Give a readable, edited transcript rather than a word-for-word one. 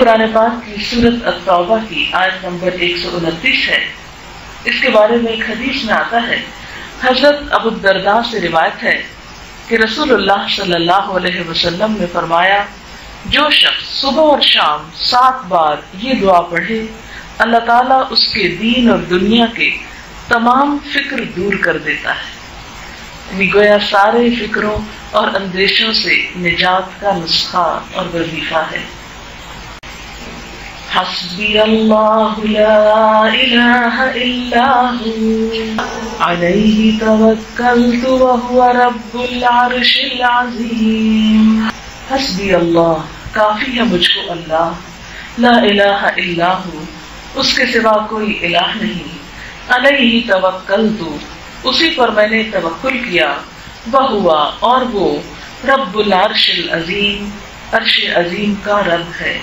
قرآن پاک کی سورۃ التوبہ کی آیت نمبر 129 ہے۔ اس کے بارے میں ایک حدیث میں آتا ہے، حضرت ابو الدرداء سے روایت ہے کہ رسول اللہ صلی اللہ علیہ وسلم نے فرمایا، جو شخص صبح اور شام 7 بار یہ دعا پڑھے، اللہ تعالیٰ اس کے دین اور دنیا کے تمام فکر دور کر دیتا ہے۔ یعنی گویا سارے فکروں اور اندیشوں سے نجات کا نسخہ اور وظیفہ ہے۔ حسبی اللہ لا الہ الا ہو علیہ توکلت وہو رب العرش العظیم۔ حسبی اللہ، کافی ہے مجھ کو اللہ، لا الہ الا ہو، اس کے سوا کوئی الہ نہیں، علیہ توکلت، اسی پر میں نے توکل کیا، وہو، اور وہ، رب العرش العظیم، عرش عظیم کا رب ہے۔